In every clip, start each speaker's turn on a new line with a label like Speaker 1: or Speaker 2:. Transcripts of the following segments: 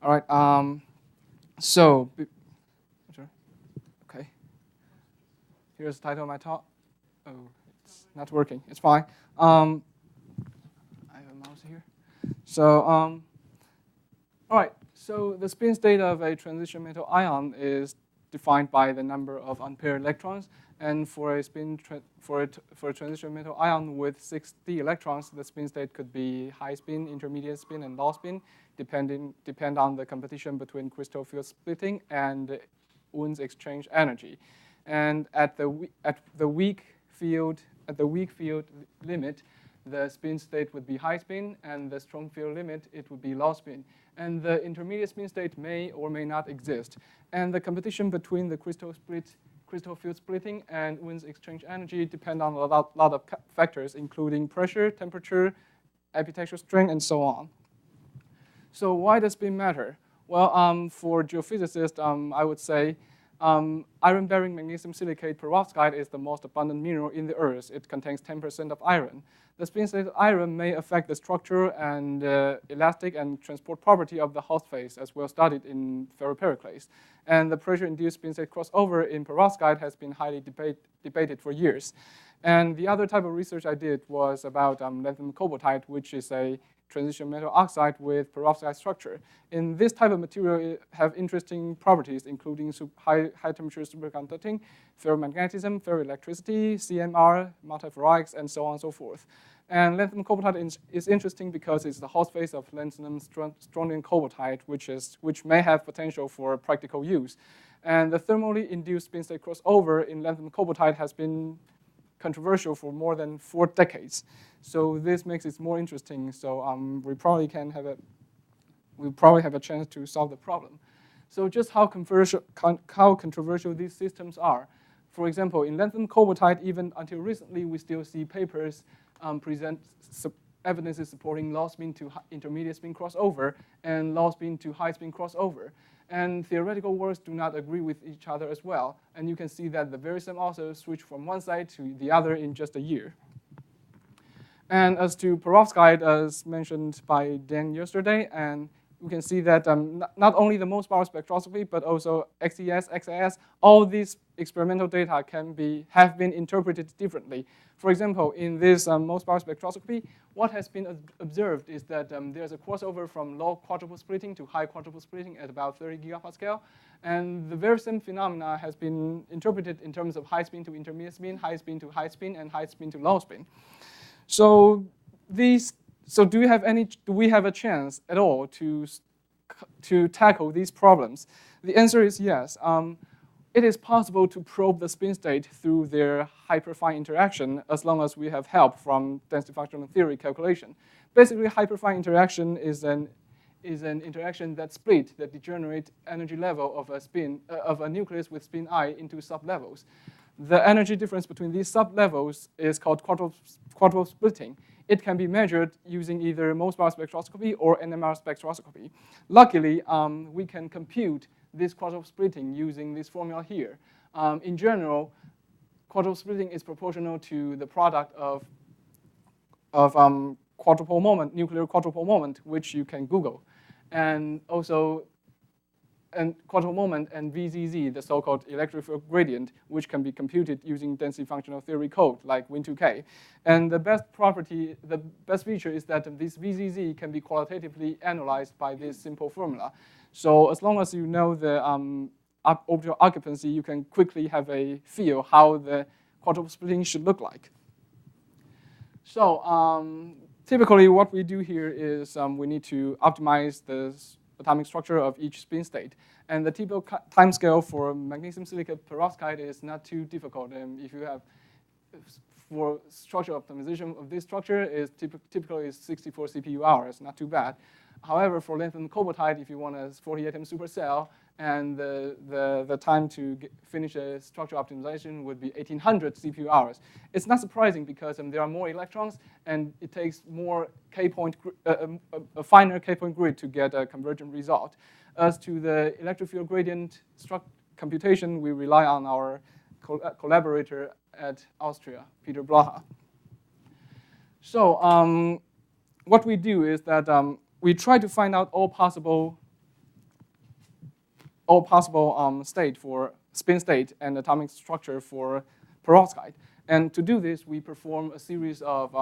Speaker 1: All right. So, sure. Okay. Here's the title of my talk. Oh, it's not working. It's fine. I have a mouse here. So, all right. So the spin state of a transition metal ion is defined by the number of unpaired electrons. And for a transition metal ion with 6d electrons, the spin state could be high spin, intermediate spin, and low spin, depend on the competition between crystal field splitting and Wund's exchange energy. And at the weak field limit, the spin state would be high spin, and the strong field limit, it would be low spin. And the intermediate spin state may or may not exist. And the competition between the crystal field splitting and Wund's exchange energy depend on a lot of factors, including pressure, temperature, epitaxial strength, and so on. So why does spin matter? Well, for geophysicists, I would say iron-bearing magnesium silicate perovskite is the most abundant mineral in the Earth. It contains 10% of iron. The spin state of iron may affect the structure and elastic and transport property of the host phase, as well studied in ferropericlase. And the pressure-induced spin state crossover in perovskite has been highly debated for years. And the other type of research I did was about lanthanum cobaltite, which is a transition metal oxide with perovskite structure. In this type of material, it have interesting properties, including high temperature superconducting, ferromagnetism, ferroelectricity, CMR, multiferroics, and so on and so forth. And lanthanum cobaltite is interesting because it's the host phase of lanthanum strontium cobaltite, which may have potential for practical use. And the thermally induced spin state crossover in lanthanum cobaltite has been controversial for more than 4 decades. So this makes it more interesting. So we probably have a chance to solve the problem. So just how controversial these systems are. For example, in lanthanum cobaltite, even until recently, we still see papers present evidence supporting low spin to intermediate spin crossover and low spin to high spin crossover. And theoretical works do not agree with each other as well. And you can see that the very same authors switch from one side to the other in just a year. And as to perovskite, as mentioned by Dan yesterday, and we can see that not only the most power spectroscopy, but also XES, XIS, all these experimental data have been interpreted differently. For example, in this most power spectroscopy, what has been observed is that there's a crossover from low quadruple splitting to high quadruple splitting at about 30 gigapascal. And the very same phenomena has been interpreted in terms of high spin to intermediate spin, high spin to high spin, and high spin to low spin. So do we have a chance at all to tackle these problems? The answer is yes. It is possible to probe the spin state through their hyperfine interaction as long as we have help from density functional theory calculation. Basically, hyperfine interaction is an interaction that degenerate energy level of a nucleus with spin I into sublevels. The energy difference between these sublevels is called quadruple splitting. It can be measured using either most power spectroscopy or NMR spectroscopy. Luckily, we can compute this quadruple splitting using this formula here. In general, quadruple splitting is proportional to the product of quadruple moment, nuclear quadruple moment, which you can Google. And also, quadruple moment and VZZ, the so-called electric field gradient, which can be computed using density functional theory code like Win2K. And the best feature is that this VZZ can be qualitatively analyzed by this simple formula. So as long as you know the orbital occupancy, you can quickly have a feel how the quadruple splitting should look like. So typically what we do here is we need to optimize the atomic structure of each spin state. And the typical timescale for magnesium silicate perovskite is not too difficult. And if you have, for structure optimization of this structure, is typically 64 CPU hours, not too bad. However, for lanthanum cobaltite, if you want a 40-atom supercell, and the time to finish a structure optimization would be 1800 CPU hours. It's not surprising because there are more electrons, and it takes more a finer K-point grid to get a convergent result. As to the electric field gradient computation, we rely on our collaborator at Austria, Peter Blaha. So what we do is that we try to find out all possible all possible state for spin state and atomic structure for perovskite. And to do this, we perform a series of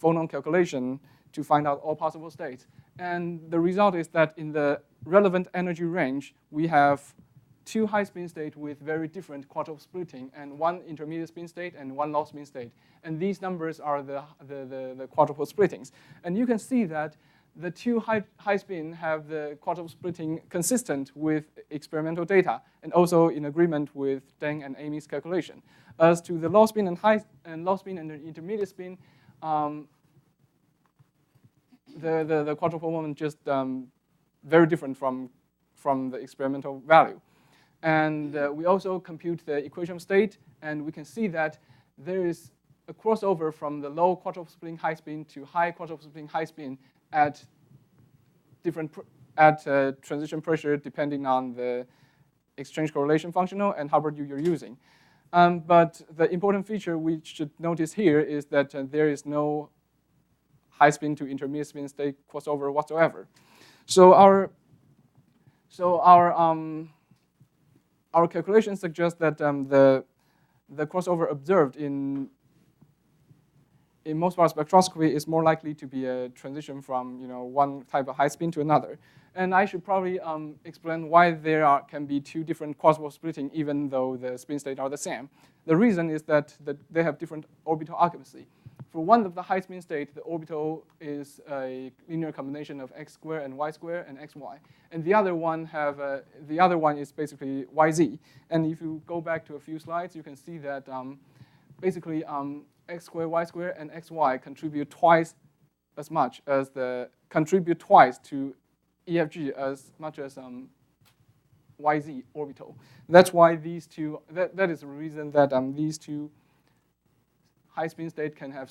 Speaker 1: phonon calculation to find out all possible states. And the result is that in the relevant energy range, we have two high spin states with very different quartal splitting, and one intermediate spin state and one low spin state. And these numbers are the quadruple splittings. And you can see that the two high spin have the quadruple splitting consistent with experimental data, and also in agreement with Deng and Amy's calculation. As to the low spin and low spin and the intermediate spin, the quadruple moment just very different from the experimental value. And we also compute the equation state, and we can see that there is a crossover from the low quadruple splitting high spin to high quadruple splitting high spin at different transition pressure depending on the exchange correlation functional and Hubbard U you're using. But the important feature we should notice here is that there is no high spin to intermediate spin state crossover whatsoever. So our calculations suggest that the crossover observed in most of our spectroscopy is more likely to be a transition from one type of high spin to another. And I should probably explain why there can be two different quadruple splitting even though the spin states are the same. The reason is that they have different orbital occupancy. For one of the high spin state, the orbital is a linear combination of x squared and y squared and xy. And the other one is basically yz. And if you go back to a few slides, you can see that basically x squared, y squared, and xy contribute twice to EFG as much as YZ orbital. That's why these two, that is the reason that these two high spin state can have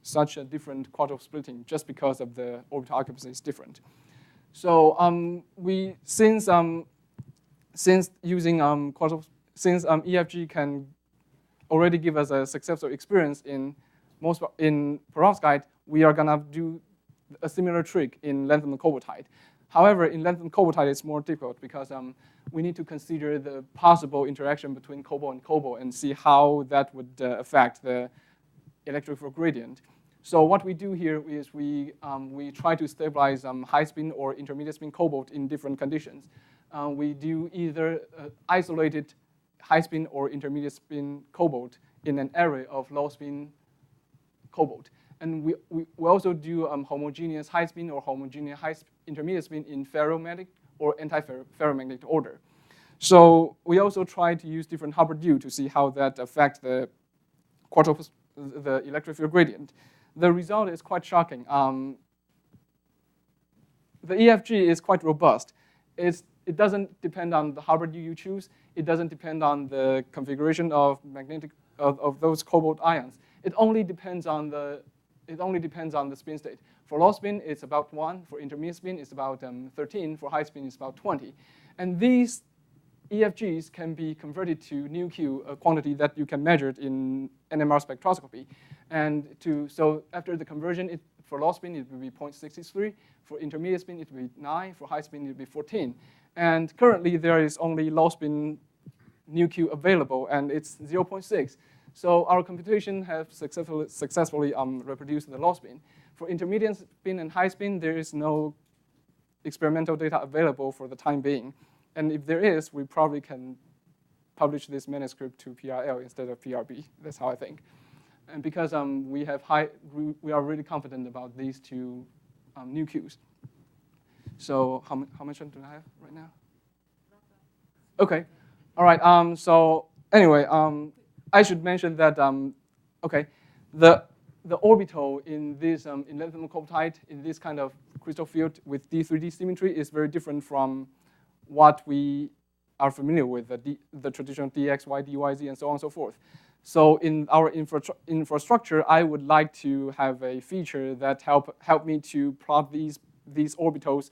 Speaker 1: such a different quadruple splitting just because of the orbital occupancy is different. So since EFG can already give us a successful experience in perovskite, we are gonna do a similar trick in lanthanum cobaltite. However, in lanthanum cobaltite, it's more difficult because we need to consider the possible interaction between cobalt and cobalt and see how that would affect the electric field gradient. So what we do here is we try to stabilize high spin or intermediate spin cobalt in different conditions. We do either isolated high spin or intermediate spin cobalt in an array of low spin cobalt. And we also do homogeneous high spin or homogeneous intermediate spin in ferromagnetic or anti-ferromagnetic order. So we also try to use different Hubbard U to see how that affects the electric field gradient. The result is quite shocking. The EFG is quite robust. It doesn't depend on the Hubbard U you choose. It doesn't depend on the configuration of those cobalt ions. It only depends on the spin state. For low spin, it's about 1. For intermediate spin, it's about 13. For high spin, it's about 20. And these EFGs can be converted to nu-Q, a quantity that you can measure in NMR spectroscopy. And so after the conversion, for low spin, it will be 0.63. For intermediate spin, it will be 9. For high spin, it will be 14. And currently, there is only low spin nu-Q available, and it's 0.6. So our computation have successfully reproduced the low spin. For intermediate spin and high spin, there is no experimental data available for the time being. And if there is, we probably can publish this manuscript to PRL instead of PRB. That's how I think. And because we are really confident about these two nu-Qs. So how much do I have right now? Okay. All right. So anyway, I should mention that the orbital in this in lanthanum cobaltite in this kind of crystal field with D3D symmetry is very different from what we are familiar with, the traditional dxy, dyz, and so on and so forth. So in our infrastructure, I would like to have a feature that help me to plot these orbitals,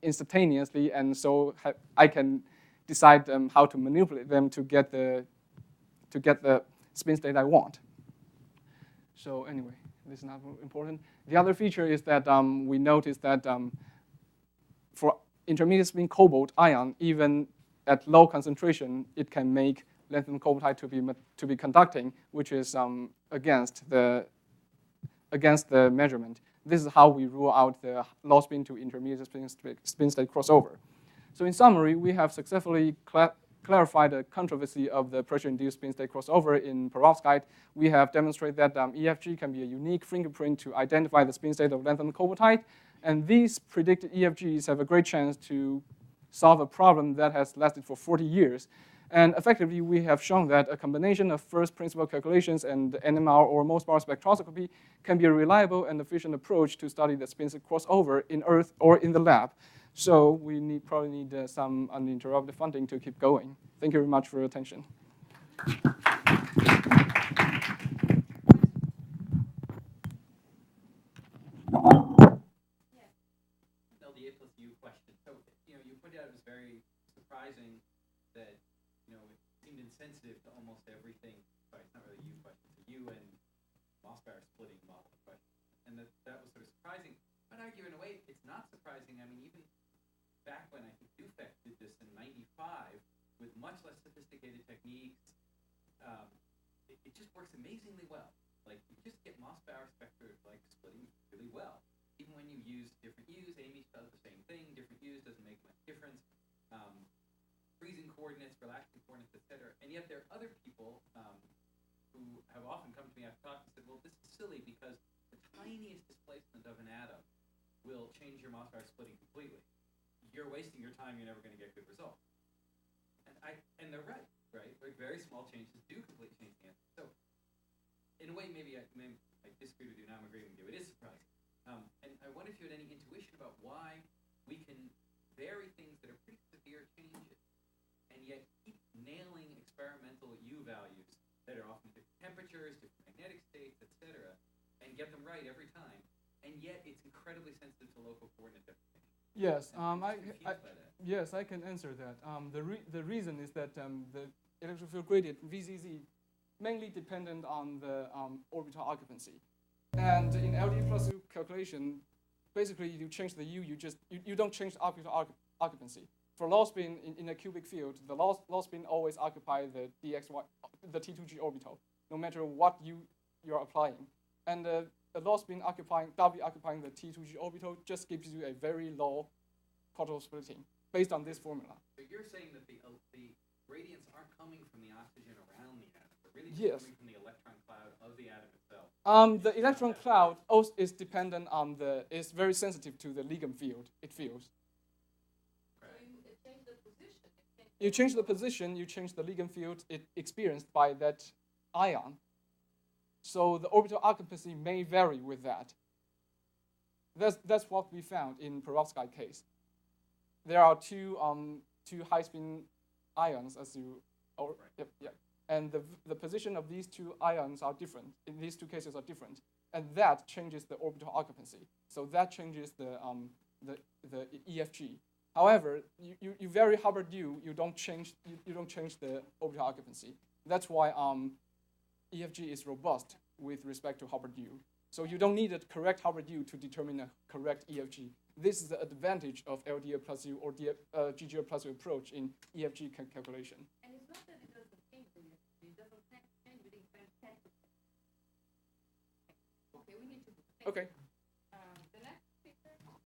Speaker 1: instantaneously, and so I can decide how to manipulate them to get the spin state I want. So anyway, this is not important. The other feature is that we noticed that for intermediate spin cobalt ion, even at low concentration, it can make lanthanum cobaltite to be conducting, which is against the measurement. This is how we rule out the low spin to intermediate spin state crossover. So in summary, we have successfully clarified the controversy of the pressure-induced spin state crossover in perovskite. We have demonstrated that EFG can be a unique fingerprint to identify the spin state of lanthanum cobaltite. And these predicted EFGs have a great chance to solve a problem that has lasted for 40 years. And effectively, we have shown that a combination of first principle calculations and NMR or most-power spectroscopy can be a reliable and efficient approach to study the spin state crossover in Earth or in the lab. So we probably need some uninterrupted funding to keep going. Thank you very much for your attention.
Speaker 2: LDA plus U question. So, you pointed out it was very surprising that, it seemed insensitive to almost everything. Sorry, it's not really a U question. It's a U and Mossbauer splitting model question. And that was sort of surprising. I'd argue in a way it's not surprising. I mean, even back when I think Dufek did this in '95 with much less sophisticated techniques, it just works amazingly well. Like, you just get Mossbauer spectra like splitting really well. Even when you use different U's, Amy does the same thing. Different U's doesn't make much difference. Freezing coordinates, relaxing coordinates, etc. And yet there are other people who have often come to me after talks and said, well, this is silly because the tiniest displacement of an atom will change your Mossbauer splitting completely. You're wasting your time. You're never going to get good results. And they're right? Like, very small changes do completely change the answer. So, in a way, maybe I disagree with you. Now I'm agreeing with you. It is surprising. And I wonder if you had any intuition about why we can vary things that are pretty severe changes and yet keep nailing experimental U values that are often different temperatures, different magnetic states, etc., and get them right every time. And yet it's incredibly sensitive to local coordinate deformation.
Speaker 1: Yes, yes, I can answer that. The reason is that the electric field gradient VZZ mainly dependent on the orbital occupancy, and in LDA plus U calculation, basically you change the U, you don't change the orbital occupancy. For low spin in a cubic field, the low spin always occupy the the T2G orbital, no matter what you're applying, and the low spin occupying the T2G orbital just gives you a very low particle splitting based on this formula.
Speaker 2: So you're saying that the gradients aren't coming from the oxygen around the atom, but really coming from the electron cloud of the atom itself.
Speaker 1: The electron cloud also is dependent on is very sensitive to the ligand field it feels. You change the position, you change the ligand field it experienced by that ion. So the orbital occupancy may vary with that. That's what we found in perovskite case. There are two high spin ions and the position of these two ions are different. In these two cases are different, and that changes the orbital occupancy. So that changes the EFG. However, you vary Hubbard U, you don't change the orbital occupancy. That's why EFG is robust with respect to Hubbard U. So you don't need a correct Hubbard U to determine a correct EFG. This is the advantage of LDA plus U or GGL plus U approach in EFG calculation.
Speaker 3: And it's not that it doesn't change the EFG, it doesn't change within 10%. Okay, we need to.
Speaker 1: Okay.